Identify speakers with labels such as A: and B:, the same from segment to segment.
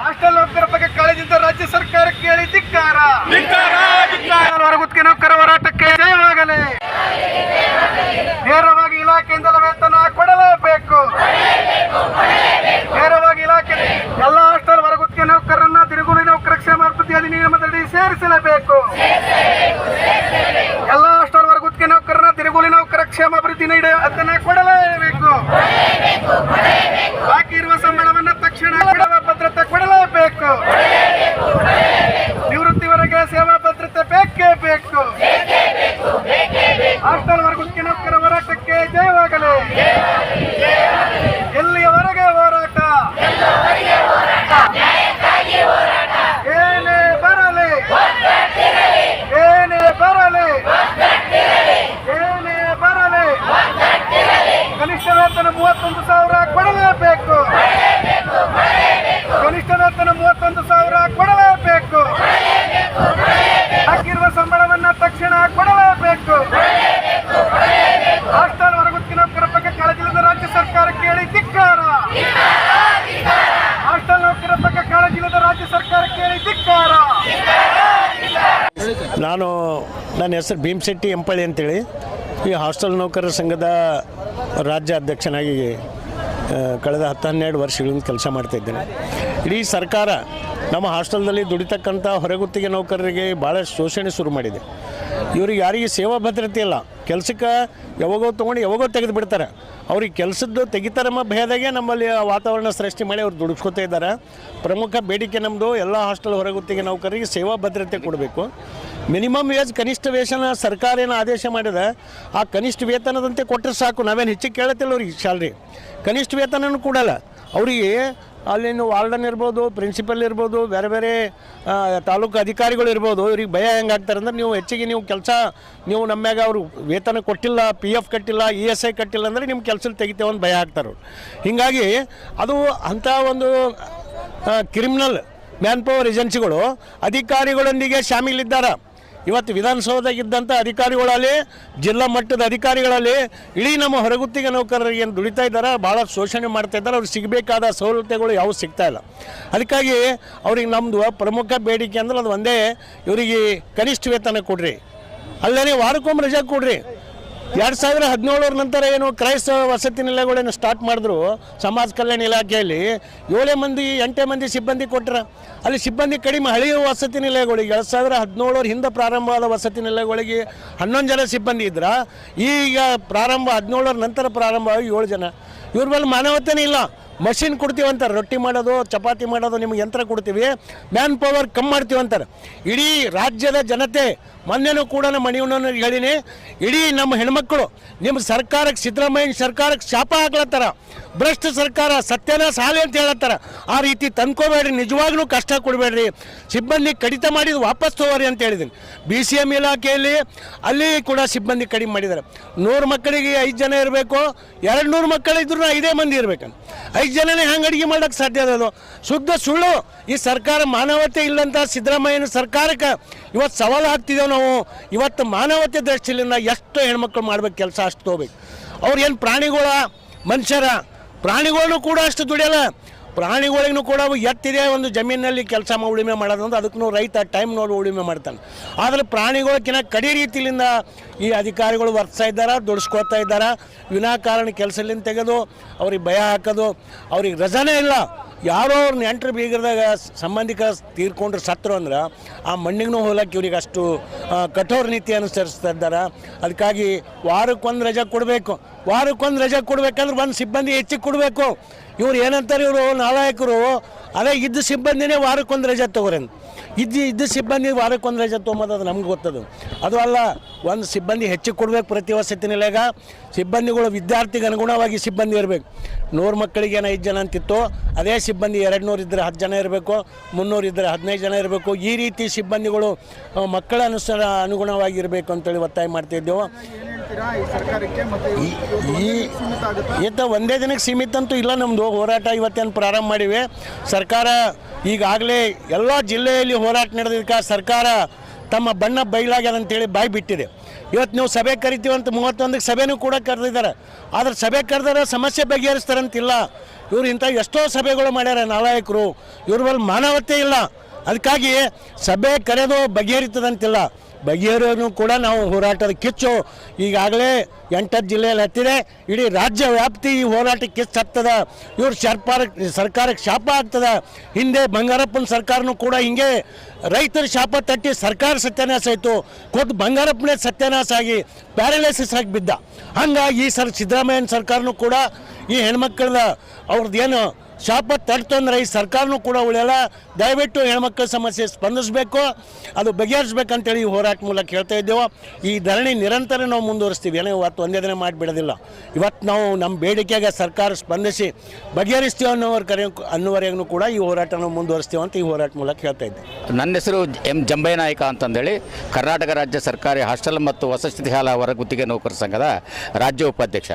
A: Hostel ನೌಕರ ಬಗ್ಗೆ ಕಾಳಜಿಯಿಂದ ರಾಜ್ಯ ಸರ್ಕಾರಕ್ಕೆ ಹೇಳಿ ಧಿಕ್ಕಾರ. ಹೊರಗುತ್ತಿಗೆ ನೌಕರ ಹೋರಾಟಕ್ಕೆ ಜಯವಾಗಲಿ. ನೇರವಾಗಿ ಇಲಾಖೆಯಿಂದಲೇ ವೇತನ ಕೊಡಲೇಬೇಕು. ನೇರವಾಗಿ ಇಲಾಖೆ ಎಲ್ಲ ಹಾಸ್ಟೆಲ್ ಹೊರಗುತ್ತಿಗೆ ನೌಕರರನ್ನ ತಿರುಗುಲಿ ನೌಕರ ಕ್ಷೇಮಾಭಿವೃದ್ಧಿ ಅಧಿನಿಯಮದಡಿ ಸೇರಿಸಲೇಬೇಕು. ಎಲ್ಲ ಹಾಸ್ಟೆಲ್ ಹೊರಗುತ್ತಿಗೆ ನೌಕರರನ್ನ ತಿರುಗುಲಿ ನೌಕರ ಕ್ಷೇಮಾಭಿವೃದ್ಧಿ ಅದನ್ನ ಕೊಡಲೇಬೇಕು. ಬಾಕಿ ಇರುವ ಸಂಬಳವನ್ನು ತಕ್ಷಣ ಭದ್ರತೆ ಕೊಡಲೇಬೇಕು. ನಿವೃತ್ತಿವರೆಗೆ ಸೇವಾ ಭದ್ರತೆ ಬೇಕೇ ಬೇಕು. ಹಾಸ್ಟೆಲ್ ಹೊರಗುತ್ತಿಗೆ ನೌಕರ ಹೋರಾಟಕ್ಕೆ ಜಯವಾಗಲಿ. ಎಲ್ಲಿಯವರೆಗೆ ಹೋರಾಟ, ಏನೇ ಬರಲಿ, ಏನೇ ಬರಲಿ, ಏನೇ ಬರಲಿ, ಕನಿಷ್ಠ ವೇತನ 31,000 ಕೊಡಲೇಬೇಕು. ಕನಿಷ್ಠ ವೇತನ 31,000 ಕೊಡಲೇಬೇಕು. ಹಾಕಿರುವ ಸಂಬಳವನ್ನು ತಕ್ಷಣ ಕೊಡಲೇಬೇಕು. ಹಾಸ್ಟೆಲ್ ಹೊರಗುತ್ತಿಗೆ ನೌಕರ ಬಗ್ಗೆ ಕಾಳಜಿಲ್ಲದ ರಾಜ್ಯ ಸರ್ಕಾರಕ್ಕೆ ಹೇಳಿ ಧಿಕ್ಕಾರ. ಹಾಸ್ಟೆಲ್ ನೌಕರ ಬಗ್ಗೆ ಕಾಳಜಿಲ್ಲದ ರಾಜ್ಯ ಸರ್ಕಾರಕ್ಕೆ ಹೇಳಿ ಧಿಕ್ಕಾರ.
B: ನನ್ನ ಹೆಸರು ಭೀಮಶೆಟ್ಟಿ ಎಂಪಳ್ಳಿ ಅಂತೇಳಿ ಈ ಹಾಸ್ಟೆಲ್ ನೌಕರರ ಸಂಘದ ರಾಜ್ಯ ಅಧ್ಯಕ್ಷನಾಗಿ ಕಳೆದ 10-12 ವರ್ಷಗಳಿಂದ ಕೆಲಸ ಮಾಡ್ತಾಯಿದ್ದೇನೆ. ಇಡೀ ಸರ್ಕಾರ ನಮ್ಮ ಹಾಸ್ಟೆಲ್ನಲ್ಲಿ ದುಡಿತಕ್ಕಂಥ ಹೊರಗುತ್ತಿಗೆ ನೌಕರರಿಗೆ ಭಾಳ ಶೋಷಣೆ ಶುರು ಮಾಡಿದೆ. ಇವ್ರಿಗೆ ಯಾರಿಗೆ ಸೇವಾ ಭದ್ರತೆ ಇಲ್ಲ. ಕೆಲಸಕ್ಕೆ ಯಾವಾಗೋ ತೊಗೊಂಡು ಯಾವಾಗೋ ತೆಗೆದು ಬಿಡ್ತಾರೆ. ಅವ್ರಿಗೆ ಕೆಲಸದ್ದು ತೆಗಿತಾರಮ್ಮ ಭಯದಾಗೆ ನಮ್ಮಲ್ಲಿ ವಾತಾವರಣ ಸೃಷ್ಟಿ ಮಾಡಿ ಅವ್ರು ದುಡಿಸ್ಕೊತಾ ಇದ್ದಾರೆ. ಪ್ರಮುಖ ಬೇಡಿಕೆ ನಮ್ಮದು ಎಲ್ಲ ಹಾಸ್ಟೆಲ್ ಹೊರಗುತ್ತಿಗೆ ನೌಕರರಿಗೆ ಸೇವಾ ಭದ್ರತೆ ಕೊಡಬೇಕು. ಮಿನಿಮಮ್ ವೇಜ್ ಕನಿಷ್ಠ ವೇತನ ಸರ್ಕಾರ ಏನು ಆದೇಶ ಮಾಡಿದೆ ಆ ಕನಿಷ್ಠ ವೇತನದಂತೆ ಕೊಟ್ಟರೆ ಸಾಕು. ನಾವೇನು ಹೆಚ್ಚಿಗೆ ಕೇಳತ್ತಿಲ್ಲ ಅವ್ರಿಗೆ ಸ್ಯಾಲ್ರಿ. ಕನಿಷ್ಠ ವೇತನನೂ ಕೊಡಲ್ಲ ಅವರಿಗೆ. ಅಲ್ಲಿನ ವಾರ್ಡನ್ ಇರ್ಬೋದು, ಪ್ರಿನ್ಸಿಪಲ್ ಇರ್ಬೋದು, ಬೇರೆ ಬೇರೆ ತಾಲೂಕು ಅಧಿಕಾರಿಗಳು ಇರ್ಬೋದು. ಇವ್ರಿಗೆ ಭಯ ಹೆಂಗಾಗ್ತಾರೆ ಅಂದ್ರೆ ನೀವು ಹೆಚ್ಚಿಗೆ ನೀವು ನಮ್ಮ್ಯಾಗ ಅವರು ವೇತನ ಕೊಟ್ಟಿಲ್ಲ, PF ಕಟ್ಟಿಲ್ಲ, ESI ಕಟ್ಟಿಲ್ಲ ಅಂದರೆ ನಿಮ್ಮ ಕೆಲಸದಲ್ಲಿ ತೆಗಿತೇವೆ ಅಂತ ಭಯ ಆಗ್ತಾರೆ. ಹೀಗಾಗಿ ಅದು ಅಂಥ ಒಂದು ಕ್ರಿಮಿನಲ್ ಮ್ಯಾನ್ ಪವರ್ ಏಜೆನ್ಸಿಗಳು ಅಧಿಕಾರಿಗಳೊಂದಿಗೆ ಶಾಮೀಲಿದ್ದಾರೆ. ಇವತ್ತು ವಿಧಾನಸೌಧದಾಗಿದ್ದಂಥ ಅಧಿಕಾರಿಗಳಲ್ಲಿ, ಜಿಲ್ಲಾ ಮಟ್ಟದ ಅಧಿಕಾರಿಗಳಲ್ಲಿ ಇಡೀ ನಮ್ಮ ಹೊರಗುತ್ತಿಗೆ ನೌಕರರಿಗೆ ಏನು ದುಡಿತಾ ಇದ್ದಾರೆ, ಭಾಳ ಶೋಷಣೆ ಮಾಡ್ತಾ ಇದ್ದಾರೆ. ಅವ್ರಿಗೆ ಸಿಗಬೇಕಾದ ಸವಲತ್ತುಗಳು ಯಾವೂ ಸಿಗ್ತಾಯಿಲ್ಲ. ಅದಕ್ಕಾಗಿ ಅವ್ರಿಗೆ ನಮ್ಮದು ಪ್ರಮುಖ ಬೇಡಿಕೆ ಅಂದ್ರೆ ಅದು ಒಂದೇ, ಇವರಿಗೆ ಕನಿಷ್ಠ ವೇತನ ಕೊಡ್ರಿ, ಅಲ್ಲೇ ವಾರಕ್ಕೊಮ್ಮೆ ರಜೆ ಕೊಡ್ರಿ. 2017 ನಂತರ ಏನು ಕ್ರೈಸ್ತ ವಸತಿ ನಿಲಯಗಳೇನು ಸ್ಟಾರ್ಟ್ ಮಾಡಿದ್ರು ಸಮಾಜ ಕಲ್ಯಾಣ ಇಲಾಖೆಯಲ್ಲಿ 8 ಮಂದಿ ಸಿಬ್ಬಂದಿ ಕೊಟ್ಟರೆ ಅಲ್ಲಿ ಸಿಬ್ಬಂದಿ ಕಡಿಮೆ. ಹಳೆಯ ವಸತಿ ನಿಲಯಗಳಿಗೆ 2017 ಹಿಂದೆ ಪ್ರಾರಂಭವಾದ ವಸತಿ ನಿಲಯಗಳಿಗೆ 11 ಜನ ಸಿಬ್ಬಂದಿ ಇದ್ರೆ ಈಗ 17 ನಂತರ ಪ್ರಾರಂಭ 7 ಜನ. ಇವ್ರ ಮೇಲೆ ಮಾನವತೆನೇ ಇಲ್ಲ. ಮಷಿನ್ ಕೊಡ್ತೀವಿ ಅಂತಾರೆ, ರೊಟ್ಟಿ ಮಾಡೋದು, ಚಪಾತಿ ಮಾಡೋದು, ನಿಮ್ಗೆ ಯಂತ್ರ ಕೊಡ್ತೀವಿ, ಮ್ಯಾನ್ ಪವರ್ ಕಮ್ಮಿ ಮಾಡ್ತೀವಿ ಅಂತಾರೆ. ಇಡೀ ರಾಜ್ಯದ ಜನತೆ, ಮೊನ್ನೆನೂ ಕೂಡ ನಮ್ಮ ಮನೆಯವನಿಗೆ ಹೇಳಿನಿ, ಇಡೀ ನಮ್ಮ ಹೆಣ್ಮಕ್ಕಳು ನಿಮ್ಮ ಸರ್ಕಾರಕ್ಕೆ, ಸಿದ್ದರಾಮಯ್ಯ ಸರ್ಕಾರಕ್ಕೆ ಶಾಪ ಹಾಕ್ಲತ್ತಾರ. ಭ್ರಷ್ಟ ಸರ್ಕಾರ, ಸತ್ಯನ ಸಾಲಿ ಅಂತ ಹೇಳತ್ತಾರ. ಆ ರೀತಿ ತಂದ್ಕೋಬೇಡ್ರಿ, ನಿಜವಾಗ್ಲೂ ಕಷ್ಟ ಕೊಡಬೇಡ್ರಿ, ಸಿಬ್ಬಂದಿ ಕಡಿತ ಮಾಡಿದ್ದು ವಾಪಸ್ ತಗೋರಿ ಅಂತ ಹೇಳಿದ್ದೀನಿ. BCM ಇಲಾಖೆಯಲ್ಲಿ ಅಲ್ಲಿ ಕೂಡ ಸಿಬ್ಬಂದಿ ಕಡಿಮೆ ಮಾಡಿದ್ದಾರೆ. 100 ಮಕ್ಕಳಿಗೆ 5 ಜನ ಇರಬೇಕು, 200 ಮಕ್ಕಳಿದ್ರು 5 ಮಂದಿ ಇರಬೇಕಂತ. 5 ಜನನೇ ಹೆಂಗೆ ಅಡುಗೆ ಮಾಡೋಕ್ಕೆ ಸಾಧ್ಯ ಅದು? ಶುದ್ಧ ಸುಳ್ಳು. ಈ ಸರ್ಕಾರ ಮಾನವತೆ ಇಲ್ಲಂತ ಸಿದ್ದರಾಮಯ್ಯನ ಸರ್ಕಾರಕ್ಕೆ ಇವತ್ತು ಸವಾಲು ಹಾಕ್ತಿದ್ದೇವೆ ನಾವು. ಇವತ್ತು ಮಾನವತೆ ದೃಷ್ಟಿಯಿಂದ ಎಷ್ಟು ಹೆಣ್ಮಕ್ಳು ಮಾಡ್ಬೇಕು ಕೆಲಸ ಅಷ್ಟು ತೊಗೋಬೇಕು. ಅವ್ರು ಏನು ಪ್ರಾಣಿಗಳ ಮನುಷ್ಯರ? ಪ್ರಾಣಿಗಳನ್ನು ಕೂಡ ಅಷ್ಟು ದುಡಿಯಲ್ಲ. ಪ್ರಾಣಿಗಳಿಗೂ ಕೂಡ ಎತ್ತಿದೆ ಒಂದು ಜಮೀನಲ್ಲಿ ಕೆಲಸ ಉಳುಮೆ ಮಾಡೋದಂದ್ರೆ ಅದಕ್ಕೂ ರೈತ ಟೈಮ್ ನೋಡಿ ಉಳುಮೆ ಮಾಡ್ತಾನೆ. ಆದರೆ ಪ್ರಾಣಿಗಳಕ್ಕಿಂತ ಕಡಿ ರೀತಿಯಿಂದ ಈ ಅಧಿಕಾರಿಗಳು ವರ್ತಿಸ್ತಾ ಇದ್ದಾರೆ, ದುಡಿಸ್ಕೊಳ್ತಾ ಇದ್ದಾರೆ. ವಿನಾಕಾರಣ ಕೆಲಸದಿಂದ ತೆಗೆದು ಅವ್ರಿಗೆ ಭಯ ಹಾಕೋದು, ಅವ್ರಿಗೆ ರಜಾನೇ ಇಲ್ಲ. ಯಾರೋ ಅವ್ರ ನೆಂಟರು ಬೀಗರದಾಗ ಸಂಬಂಧಿಕ ತೀರ್ಕೊಂಡ್ರೆ ಸತ್ರು ಅಂದ್ರೆ ಆ ಮಣ್ಣಿಗೂ ಹೋಲಕ್ಕೆ ಇವ್ರಿಗೆ ಅಷ್ಟು ಕಠೋರ ನೀತಿ ಅನುಸರಿಸ್ತಾ ಇದ್ದಾರೆ. ಅದಕ್ಕಾಗಿ ವಾರಕ್ಕೊಂದು ರಜೆ ಕೊಡಬೇಕು. ವಾರಕ್ಕೊಂದು ರಜೆ ಕೊಡಬೇಕಂದ್ರೆ ಒಂದು ಸಿಬ್ಬಂದಿ ಹೆಚ್ಚಿಗೆ ಕೊಡಬೇಕು. ಇವ್ರು ಏನಂತಾರೆ, ಇವರು ನಾಲಾಯಕರು, ಅದೇ ಇದ್ದ ಸಿಬ್ಬಂದಿನೇ ವಾರಕ್ಕೊಂದು ರಜೆ ತೊಗೊರಿ. ಇದ್ದ ಸಿಬ್ಬಂದಿ ವಾರಕ್ಕೊಂದು ರಜೆ ತೊಗೊಂಬೋದು, ಅದು ನಮ್ಗೆ ಗೊತ್ತದು. ಅದು ಅಲ್ಲ, ಒಂದು ಸಿಬ್ಬಂದಿ ಹೆಚ್ಚಿಗೆ ಕೊಡಬೇಕು. ಪ್ರತಿ ವಸತಿ ನಿಲಯಗ ಸಿಬ್ಬಂದಿಗಳು ವಿದ್ಯಾರ್ಥಿಗೆ ಅನುಗುಣವಾಗಿ ಸಿಬ್ಬಂದಿ ಇರಬೇಕು. 100 ಮಕ್ಕಳಿಗೆ 5 ಜನ ಅಂತಿತ್ತು, ಅದೇ ಸಿಬ್ಬಂದಿ 200 ಇದ್ದರೆ 10 ಜನ ಇರಬೇಕು, 300 ಇದ್ದರೆ 15 ಜನ ಇರಬೇಕು. ಈ ರೀತಿ ಸಿಬ್ಬಂದಿಗಳು ಮಕ್ಕಳ ಅನುಗುಣವಾಗಿರಬೇಕು ಅಂತೇಳಿ ಒತ್ತಾಯ ಮಾಡ್ತಿದ್ದೆವು. ಒಂದೇ ದಿನಕ್ಕೆ ಸೀಮಿತ ಅಂತೂ ಇಲ್ಲ. ನಮ್ಮದು ಹೋರಾಟ ಇವತ್ತೇನು ಪ್ರಾರಂಭ ಮಾಡಿವೆ. ಸರ್ಕಾರ ಈಗಾಗಲೇ ಎಲ್ಲ ಜಿಲ್ಲೆಯಲ್ಲಿ ಹೋರಾಟ ನಡೆದಿದ್ದಕ್ಕೆ ಸರ್ಕಾರ ತಮ್ಮ ಬಣ್ಣ ಬಯಲಾಗ್ಯದ ಅಂತೇಳಿ ಬಾಯಿ ಬಿಟ್ಟಿದೆ. ಇವತ್ತು ನೀವು ಸಭೆ ಕರಿತೀವಂತ 31ಕ್ಕೆ ಸಭೆನೂ ಕೂಡ ಕರೆದಿದ್ದಾರೆ. ಆದ್ರೆ ಸಭೆ ಕರೆದರೆ ಸಮಸ್ಯೆ ಬಗೆಹರಿಸ್ತಾರಂತಿಲ್ಲ. ಇವ್ರು ಇಂಥ ಎಷ್ಟೋ ಸಭೆಗಳು ಮಾಡ್ಯಾರ ನಾಲಾಯಕರು. ಇವ್ರ ಬಳಿ ಮಾನವತೆ ಇಲ್ಲ. ಅದಕ್ಕಾಗಿ ಸಭೆ ಕರೆದು ಬಗೆಹರಿತದಂತಿಲ್ಲ. ಬಗೆಹರಿಯೋನು ಕೂಡ ನಾವು ಹೋರಾಟದ ಕಿಚ್ಚು ಈಗಾಗಲೇ 8 ಜಿಲ್ಲೆಯಲ್ಲಿ ಹತ್ತಿದೆ. ಇಡೀ ರಾಜ್ಯ ವ್ಯಾಪ್ತಿ ಈ ಹೋರಾಟಕ್ಕೆ ಕಿಚ್ಚು ಹತ್ತದ. ಇವ್ರು ಸರ್ಕಾರಕ್ಕೆ ಶಾಪ ಆಗ್ತದೆ. ಹಿಂದೆ ಬಂಗಾರಪ್ಪನ ಸರ್ಕಾರನೂ ಕೂಡ ಹಿಂಗೆ ರೈತರ ಶಾಪ ತಟ್ಟಿ ಸರ್ಕಾರ ಸತ್ಯಾನಾಶ ಆಯಿತು. ಖುದ್ದು ಬಂಗಾರಪ್ಪನೇ ಸತ್ಯಾನಾಶ ಆಗಿ ಪ್ಯಾರಲೈಸಿಸ್ ಆಗಿ ಬಿದ್ದ. ಹಂಗಾಗಿ ಈ ಸಿದ್ದರಾಮಯ್ಯನ ಸರ್ಕಾರನೂ ಕೂಡ ಈ ಹೆಣ್ಮಕ್ಳದ ಅವ್ರದ್ದೇನು ಶಾಪ ತಡ್ತು ಅಂದ್ರೆ ಈ ಸರ್ಕಾರನೂ ಕೂಡ ಉಳಿಯಲ್ಲ. ದಯವಿಟ್ಟು ಹೆಣ್ಮಕ್ಳ ಸಮಸ್ಯೆ ಸ್ಪಂದಿಸಬೇಕು, ಅದು ಬಗೆಹರಿಸ್ಬೇಕಂತೇಳಿ ಈ ಹೋರಾಟ ಮೂಲಕ ಹೇಳ್ತಾ ಇದ್ದೇವೆ. ಈ ಧರಣಿ ನಿರಂತರ ನಾವು ಮುಂದುವರಿಸ್ತೀವಿ. ಏನೋ ಇವತ್ತು ಒಂದೇ ದಿನ ಮಾಡಿಬಿಡೋದಿಲ್ಲ. ಇವತ್ತು ನಾವು ನಮ್ಮ ಬೇಡಿಕೆಗೆ ಸರ್ಕಾರ ಸ್ಪಂದಿಸಿ ಬಗೆಹರಿಸ್ತೀವಿ ಅನ್ನೋವರೆಗೂ ಕೂಡ ಈ ಹೋರಾಟ ನಾವು ಮುಂದುವರಿಸ್ತೀವಿ ಅಂತ ಈ ಹೋರಾಟ ಮೂಲಕ ಹೇಳ್ತಾ ಇದ್ದೆ.
C: ನನ್ನ ಹೆಸರು ಎಂ ಜಂಬಯ್ಯನಾಯಕ ಅಂತಂದೇಳಿ ಕರ್ನಾಟಕ ರಾಜ್ಯ ಸರ್ಕಾರಿ ಹಾಸ್ಟೆಲ್ ಮತ್ತು ವಸತಿ ಶಾಲಾ ಹೊರಗುತ್ತಿಗೆ ನೌಕರ ಸಂಘದ ರಾಜ್ಯ ಉಪಾಧ್ಯಕ್ಷ.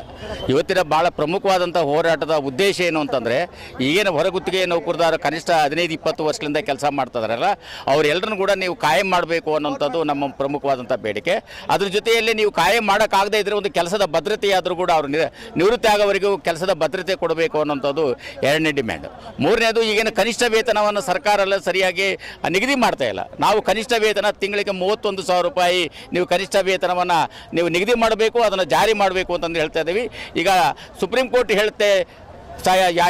C: ಇವತ್ತಿನ ಭಾಳ ಪ್ರಮುಖವಾದಂಥ ಹೋರಾಟದ ಉದ್ದೇಶ ಏನು ಅಂತಂದರೆ, ಈಗೇನು ಹೊರಗುತ್ತಿಗೆ ನೌಕರದಾರ ಕನಿಷ್ಠ 15-20 ವರ್ಷಗಳಿಂದ ಕೆಲಸ ಮಾಡ್ತಿದಾರಲ್ಲ, ಅವರೆಲ್ಲರನ್ನು ಕೂಡ ನೀವು ಕಾಯಂ ಮಾಡಬೇಕು ಅನ್ನೋಂಥದ್ದು ನಮ್ಮ ಪ್ರಮುಖವಾದಂಥ ಬೇಡಿಕೆ. ಅದ್ರ ಜೊತೆಯಲ್ಲಿ ನೀವು ಕಾಯಂ ಮಾಡೋಕ್ಕಾಗದೇ ಇದ್ದರೆ ಒಂದು ಕೆಲಸದ ಭದ್ರತೆಯಾದರೂ ಕೂಡ ಅವರು ನಿವೃತ್ತಿ ಆಗೋವರೆಗೂ ಕೆಲಸದ ಭದ್ರತೆ ಕೊಡಬೇಕು ಅನ್ನೋಂಥದ್ದು 2ನೇ ಡಿಮ್ಯಾಂಡ್. 3ನೇದು, ಈಗೇನು ಕನಿಷ್ಠ ವೇತನವನ್ನು ಸರ್ಕಾರ ಎಲ್ಲ ಸರಿಯಾಗಿ ನಿಗದಿ ಮಾಡ್ತಾ ಇಲ್ಲ. ನಾವು ಕನಿಷ್ಠ ವೇತನ ತಿಂಗಳಿಗೆ 31,000 ರೂಪಾಯಿ ನೀವು ಕನಿಷ್ಠ ವೇತನವನ್ನು ನೀವು ನಿಗದಿ ಮಾಡಬೇಕು, ಅದನ್ನು ಜಾರಿ ಮಾಡಬೇಕು ಅಂತಂದು ಹೇಳ್ತಾ ಇದ್ದೀವಿ. ಈಗ ಸುಪ್ರೀಂ ಕೋರ್ಟ್ ಹೇಳುತ್ತೆ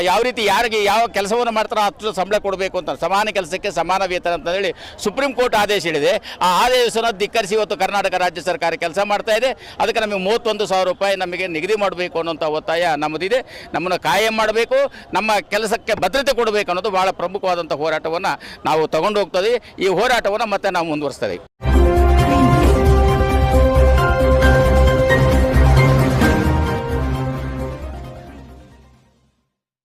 C: ಯಾವ ರೀತಿ ಯಾರಿಗೆ ಯಾವ ಕೆಲಸವನ್ನು ಮಾಡ್ತಾರೋ ಅಷ್ಟು ಸಂಬಳ ಕೊಡಬೇಕು ಅಂತ, ಸಮಾನ ಕೆಲಸಕ್ಕೆ ಸಮಾನ ವೇತನ ಅಂತ ಹೇಳಿ ಸುಪ್ರೀಂ ಕೋರ್ಟ್ ಆದೇಶ ಹೇಳಿದೆ. ಆ ಆದೇಶವನ್ನು ಧಿಕ್ಕರಿಸಿ ಇವತ್ತು ಕರ್ನಾಟಕ ರಾಜ್ಯ ಸರ್ಕಾರ ಕೆಲಸ ಮಾಡ್ತಾ ಇದೆ. ಅದಕ್ಕೆ ನಮಗೆ 31,000 ರೂಪಾಯಿ ನಮಗೆ ನಿಗದಿ ಮಾಡಬೇಕು ಅನ್ನೋಂಥ ಒತ್ತಾಯ ನಮ್ಮದಿದೆ. ನಮ್ಮನ್ನು ಕಾಯಂ ಮಾಡಬೇಕು, ನಮ್ಮ ಕೆಲಸಕ್ಕೆ ಭದ್ರತೆ ಕೊಡಬೇಕು ಅನ್ನೋದು ಭಾಳ ಪ್ರಮುಖವಾದಂಥ ಹೋರಾಟವನ್ನು ನಾವು ತಗೊಂಡು ಹೋಗ್ತದೆ. ಈ ಹೋರಾಟವನ್ನು ಮತ್ತೆ ನಾವು ಮುಂದುವರಿಸ್ತೇವೆ.